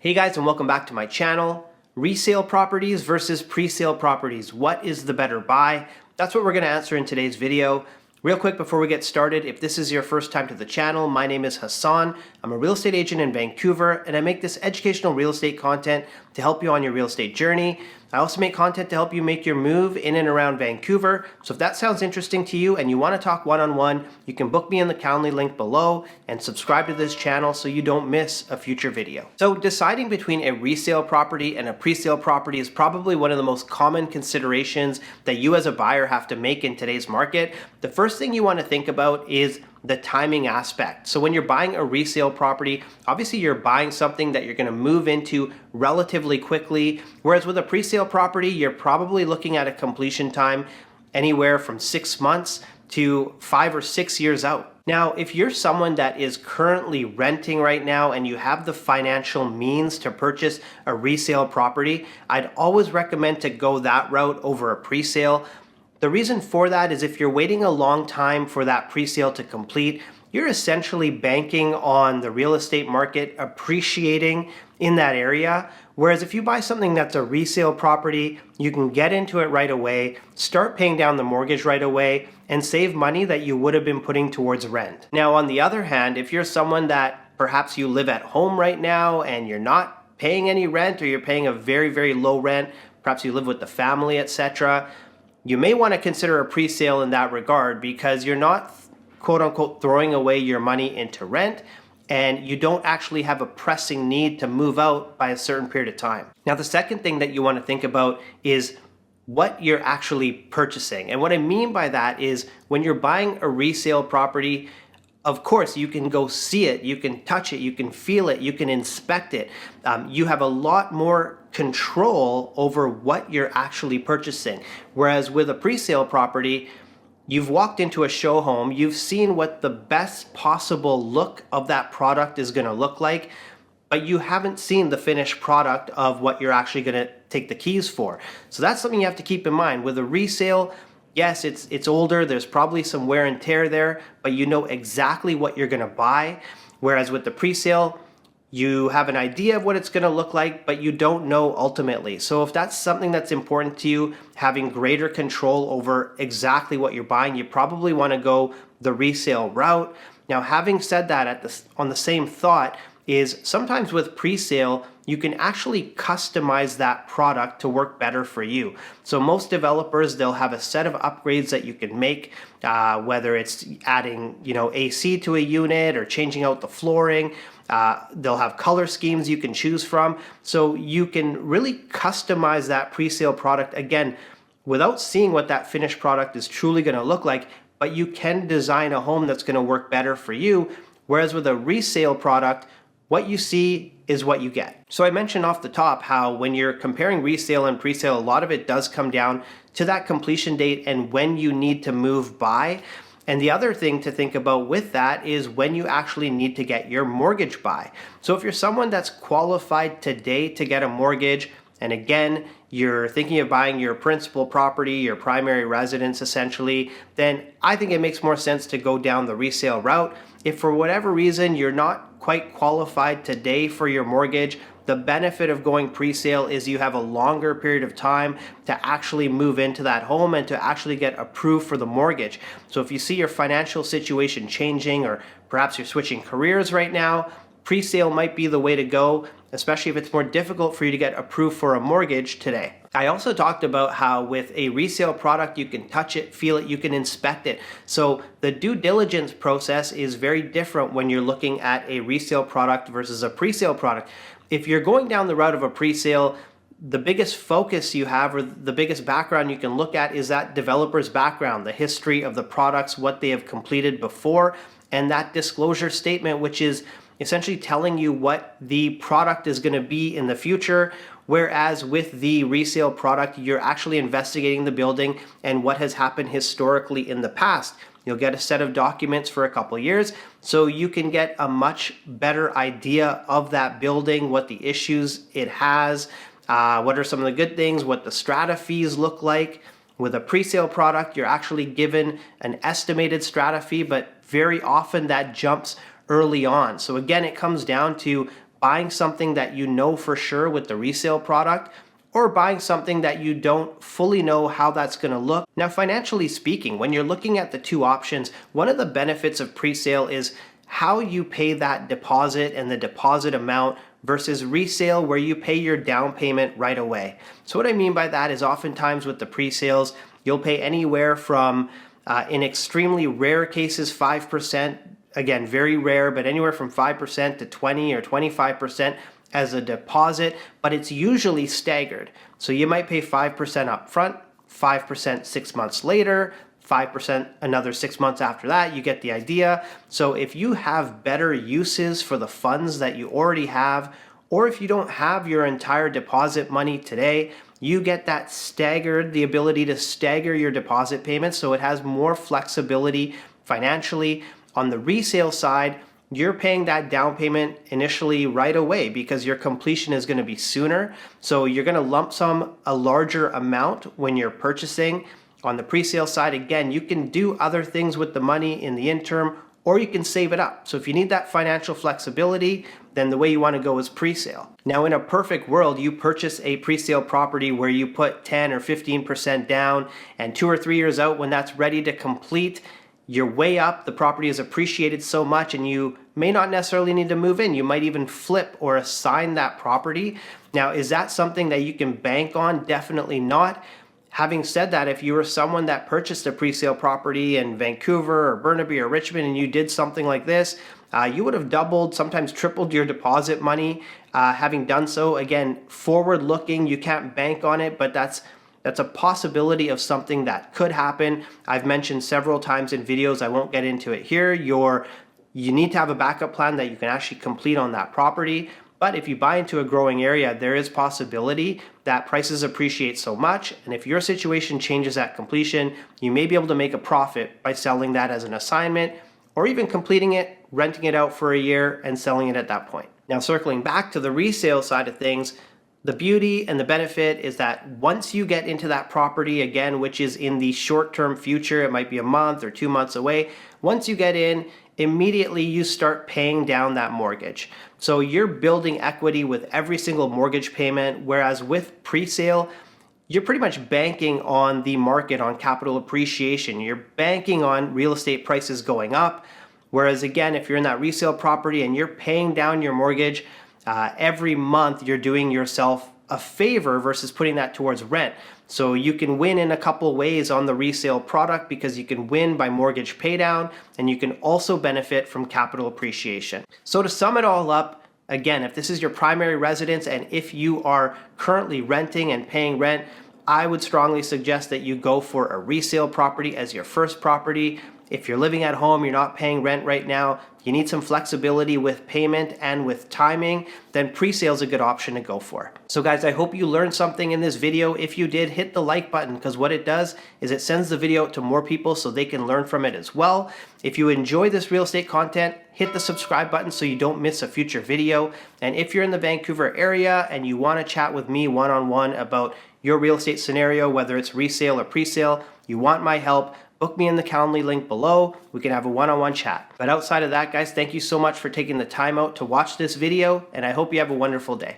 Hey guys, and welcome back to my channel. Resale properties versus pre-sale properties. What is the better buy? That's what we're going to answer in today's video. Real quick before we get started, if this is your first time to the channel, my name is Hassan. I'm a real estate agent in Vancouver, and I make this educational real estate content to help you on your real estate journey. I also make content to help you make your move in and around Vancouver. So if that sounds interesting to you and you want to talk one-on-one, you can book me in the Calendly link below and subscribe to this channel so you don't miss a future video. So deciding between a resale property and a pre-sale property is probably one of the most common considerations that you as a buyer have to make in today's market. The first thing you want to think about is the timing aspect. So when you're buying a resale property, obviously you're buying something that you're going to move into relatively quickly, whereas with a pre-sale property, you're probably looking at a completion time anywhere from 6 months to 5 or 6 years out. Now, if you're someone that is currently renting right now and you have the financial means to purchase a resale property, I'd always recommend to go that route over a pre-sale. The reason for that is if you're waiting a long time for that pre-sale to complete, you're essentially banking on the real estate market appreciating in that area. Whereas if you buy something that's a resale property, you can get into it right away, start paying down the mortgage right away, and save money that you would have been putting towards rent. Now, on the other hand, if you're someone that perhaps you live at home right now and you're not paying any rent, or you're paying a very, very low rent, perhaps you live with the family, etc., you may want to consider a pre-sale in that regard because you're not quote unquote throwing away your money into rent and you don't actually have a pressing need to move out by a certain period of time. Now, the second thing that you want to think about is what you're actually purchasing. And what I mean by that is when you're buying a resale property, of course, you can go see it, you can touch it, you can feel it, you can inspect it. You have a lot more control over what you're actually purchasing. Whereas with a pre-sale property, you've walked into a show home, you've seen what the best possible look of that product is going to look like, but you haven't seen the finished product of what you're actually going to take the keys for. So that's something you have to keep in mind. With a resale, yes, it's older, there's probably some wear and tear there, but you know exactly what you're gonna buy. Whereas with the pre-sale, you have an idea of what it's gonna look like, but you don't know ultimately. So if that's something that's important to you, having greater control over exactly what you're buying, you probably wanna go the resale route. Now, having said that, on the same thought, is sometimes with pre-sale, you can actually customize that product to work better for you. So most developers, they'll have a set of upgrades that you can make, whether it's adding, AC to a unit or changing out the flooring. They'll have color schemes you can choose from. So you can really customize that pre-sale product, again, without seeing what that finished product is truly gonna look like, but you can design a home that's gonna work better for you. Whereas with a resale product, what you see is what you get. So I mentioned off the top how when you're comparing resale and pre-sale, a lot of it does come down to that completion date and when you need to move by. And the other thing to think about with that is when you actually need to get your mortgage by. So if you're someone that's qualified today to get a mortgage, and again, you're thinking of buying your principal property, your primary residence essentially, then I think it makes more sense to go down the resale route. If for whatever reason you're not quite qualified today for your mortgage, the benefit of going pre-sale is you have a longer period of time to actually move into that home and to actually get approved for the mortgage. So if you see your financial situation changing, or perhaps you're switching careers right now, pre-sale might be the way to go, especially if it's more difficult for you to get approved for a mortgage today. I also talked about how with a resale product, you can touch it, feel it, you can inspect it. So the due diligence process is very different when you're looking at a resale product versus a pre-sale product. If you're going down the route of a pre-sale, the biggest focus you have, or the biggest background you can look at, is that developer's background, the history of the products, what they have completed before, and that disclosure statement, which is essentially telling you what the product is going to be in the future. Whereas with the resale product, you're actually investigating the building and what has happened historically in the past. You'll get a set of documents for a couple of years, so you can get a much better idea of that building, what the issues it has, what are some of the good things, what the strata fees look like. With a pre-sale product, you're actually given an estimated strata fee, but very often that jumps early on. So again, it comes down to buying something that you know for sure with the resale product, or buying something that you don't fully know how that's going to look. Now, financially speaking, when you're looking at the two options, one of the benefits of pre-sale is how you pay that deposit and the deposit amount versus resale where you pay your down payment right away. So what I mean by that is oftentimes with the pre-sales, you'll pay anywhere from, in extremely rare cases, 5%, again, very rare, but anywhere from 5% to 20 or 25% as a deposit, but it's usually staggered. So you might pay 5% up front, 5% 6 months later, 5% another 6 months after that. You get the idea. So if you have better uses for the funds that you already have, or if you don't have your entire deposit money today, you get that staggered, the ability to stagger your deposit payments, so it has more flexibility financially. On the resale side, you're paying that down payment initially right away because your completion is going to be sooner. So you're going to lump sum a larger amount when you're purchasing. On the pre-sale side, again, you can do other things with the money in the interim, or you can save it up. So if you need that financial flexibility, then the way you want to go is pre-sale. Now, in a perfect world, you purchase a pre-sale property where you put 10 or 15% down, and 2 or 3 years out when that's ready to complete, you're way up, the property is appreciated so much, and you may not necessarily need to move in. You might even flip or assign that property. Now, is that something that you can bank on? Definitely not. Having said that, if you were someone that purchased a pre-sale property in Vancouver or Burnaby or Richmond and you did something like this, you would have doubled, sometimes tripled your deposit money. Having done so, again, forward looking, you can't bank on it, but that's a possibility of something that could happen. I've mentioned several times in videos, I won't get into it here. You need to have a backup plan that you can actually complete on that property. But if you buy into a growing area, there is possibility that prices appreciate so much. And if your situation changes at completion, you may be able to make a profit by selling that as an assignment, or even completing it, renting it out for a year and selling it at that point. Now, circling back to the resale side of things, the beauty and the benefit is that once you get into that property, again, which is in the short-term future, it might be a month or 2 months away, once you get in, immediately you start paying down that mortgage. So you're building equity with every single mortgage payment, whereas with pre-sale, you're pretty much banking on the market, on capital appreciation. You're banking on real estate prices going up. Whereas again, if you're in that resale property and you're paying down your mortgage, every month you're doing yourself a favor versus putting that towards rent. So you can win in a couple ways on the resale product because you can win by mortgage paydown and you can also benefit from capital appreciation. So to sum it all up, again, if this is your primary residence and if you are currently renting and paying rent, I would strongly suggest that you go for a resale property as your first property. If you're living at home, you're not paying rent right now, you need some flexibility with payment and with timing, then pre-sale is a good option to go for. So guys, I hope you learned something in this video. If you did, hit the like button because what it does is it sends the video out to more people so they can learn from it as well. If you enjoy this real estate content, hit the subscribe button so you don't miss a future video. And if you're in the Vancouver area and you want to chat with me one-on-one about your real estate scenario, whether it's resale or pre-sale, you want my help, book me in the Calendly link below. We can have a one-on-one chat. But outside of that, guys, thank you so much for taking the time out to watch this video, and I hope you have a wonderful day.